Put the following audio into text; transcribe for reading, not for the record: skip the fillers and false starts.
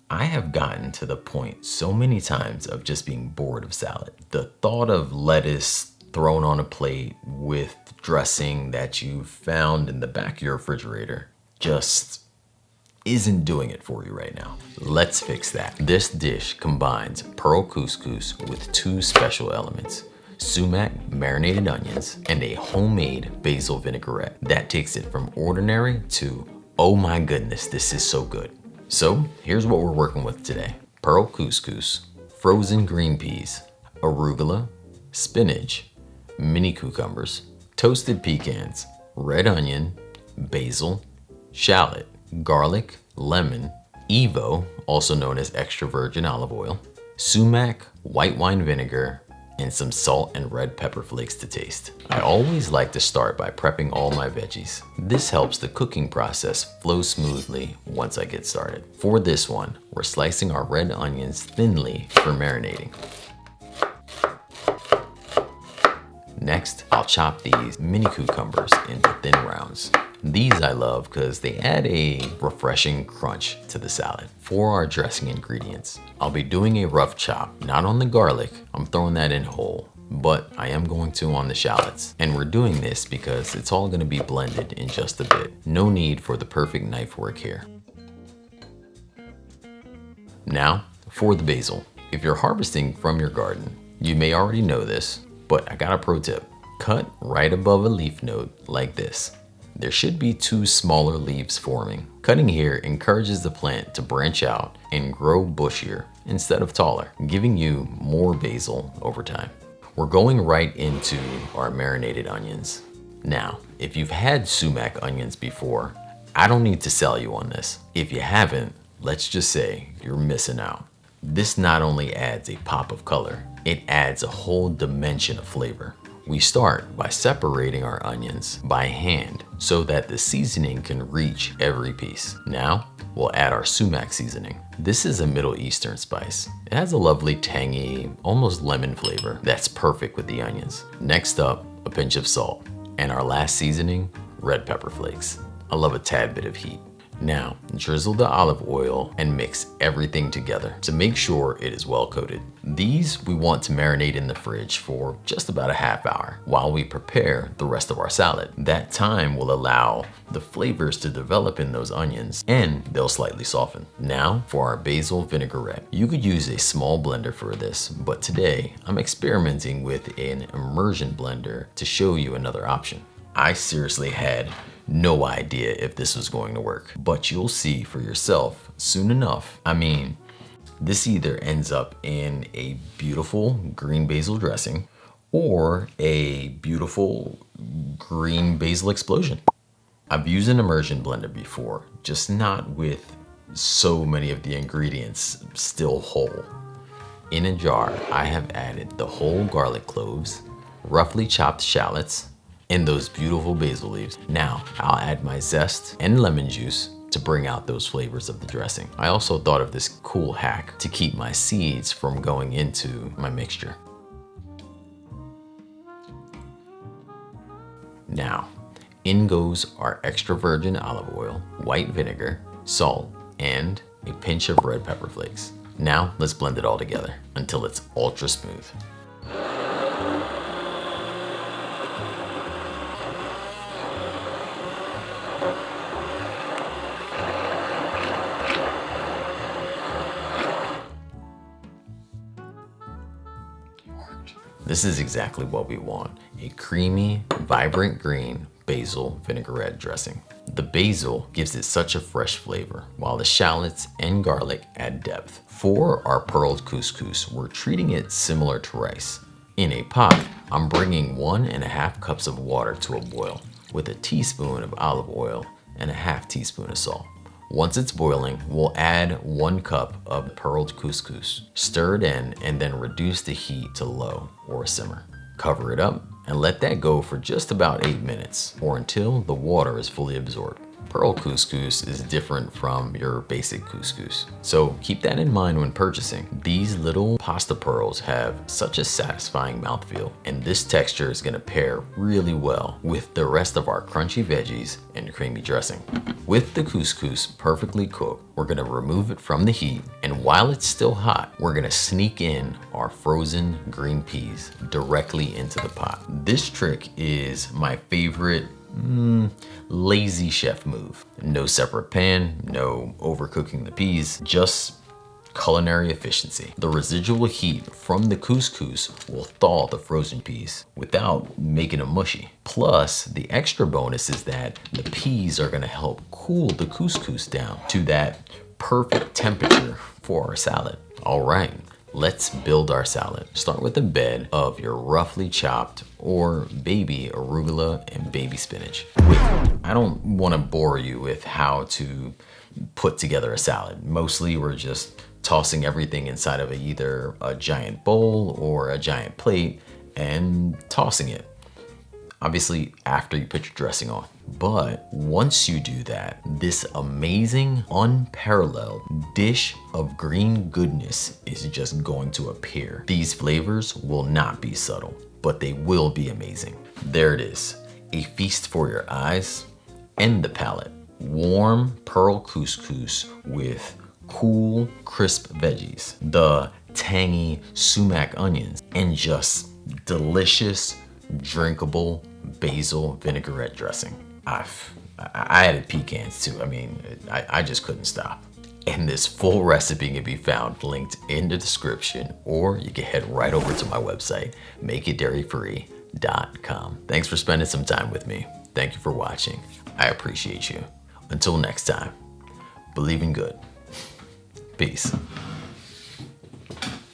I have gotten to the point so many times of just being bored of salad. The thought of lettuce thrown on a plate with dressing that you found in the back of your refrigerator just isn't doing it for you right now. Let's fix that. This dish combines pearl couscous with two special elements: sumac, marinated onions, and a homemade basil vinaigrette that takes it from ordinary to, oh my goodness, this is so good. So here's what we're working with today: pearl couscous, frozen green peas, arugula, spinach, mini cucumbers, toasted pecans, red onion, basil, shallot, garlic, lemon, Evo, also known as extra virgin olive oil, sumac, white wine vinegar, and some salt and red pepper flakes to taste. I always like to start by prepping all my veggies. This helps the cooking process flow smoothly once I get started. For this one, we're slicing our red onions thinly for marinating. Next, I'll chop these mini cucumbers into thin rounds. These I love because they add a refreshing crunch to the salad. For our dressing ingredients, I'll be doing a rough chop, not on the garlic, I'm throwing that in whole, but I am going to on the shallots. And we're doing this because it's all gonna be blended in just a bit. No need for the perfect knife work here. Now, for the basil. If you're harvesting from your garden, you may already know this, but I got a pro tip. Cut right above a leaf node like this. There should be two smaller leaves forming. Cutting here encourages the plant to branch out and grow bushier instead of taller, giving you more basil over time. We're going right into our marinated onions. Now, if you've had sumac onions before, I don't need to sell you on this. If you haven't, let's just say you're missing out. This not only adds a pop of color, it adds a whole dimension of flavor. We start by separating our onions by hand so that the seasoning can reach every piece. Now, we'll add our sumac seasoning. This is a Middle Eastern spice. It has a lovely tangy, almost lemon flavor that's perfect with the onions. Next up, a pinch of salt. And our last seasoning, red pepper flakes. I love a tad bit of heat. Now, drizzle the olive oil and mix everything together to make sure it is well coated. These we want to marinate in the fridge for just about a half hour while we prepare the rest of our salad. That time will allow the flavors to develop in those onions and they'll slightly soften. Now for our basil vinaigrette. You could use a small blender for this, but today I'm experimenting with an immersion blender to show you another option. I seriously had no idea if this was going to work, but you'll see for yourself soon enough. I mean, this either ends up in a beautiful green basil dressing or a beautiful green basil explosion. I've used an immersion blender before, just not with so many of the ingredients still whole. In a jar, I have added the whole garlic cloves, roughly chopped shallots, and those beautiful basil leaves. Now, I'll add my zest and lemon juice to bring out those flavors of the dressing. I also thought of this cool hack to keep my seeds from going into my mixture. Now, in goes our extra virgin olive oil, white vinegar, salt, and a pinch of red pepper flakes. Now, let's blend it all together until it's ultra smooth. This is exactly what we want: a creamy, vibrant green basil vinaigrette dressing. The basil gives it such a fresh flavor, while the shallots and garlic add depth. For our pearled couscous, we're treating it similar to rice. In a pot, I'm bringing 1.5 cups of water to a boil with a teaspoon of olive oil and a half teaspoon of salt. Once it's boiling, we'll add 1 cup of pearled couscous. Stir it in and then reduce the heat to low or simmer. Cover it up and let that go for just about 8 minutes or until the water is fully absorbed. Pearl couscous is different from your basic couscous. So keep that in mind when purchasing. These little pasta pearls have such a satisfying mouthfeel, and this texture is gonna pair really well with the rest of our crunchy veggies and creamy dressing. With the couscous perfectly cooked, we're gonna remove it from the heat, and while it's still hot, we're gonna sneak in our frozen green peas directly into the pot. This trick is my favorite lazy chef move. No separate pan, no overcooking the peas, just culinary efficiency. The residual heat from the couscous will thaw the frozen peas without making them mushy. Plus, the extra bonus is that the peas are gonna help cool the couscous down to that perfect temperature for our salad. All right, let's build our salad. Start with a bed of your roughly chopped or baby arugula and baby spinach. I don't want to bore you with how to put together a salad. Mostly we're just tossing everything inside of either a giant bowl or a giant plate and tossing it. Obviously after you put your dressing on. But once you do that, this amazing, unparalleled dish of green goodness is just going to appear. These flavors will not be subtle, but they will be amazing. There it is, a feast for your eyes and the palate. Warm pearl couscous with cool, crisp veggies, the tangy sumac onions, and just delicious, drinkable basil vinaigrette dressing. I added pecans too. I mean, I just couldn't stop. And this full recipe can be found linked in the description, or you can head right over to my website, makeitdairyfree.com. Thanks for spending some time with me. Thank you for watching. I appreciate you. Until next time, believe in good. Peace.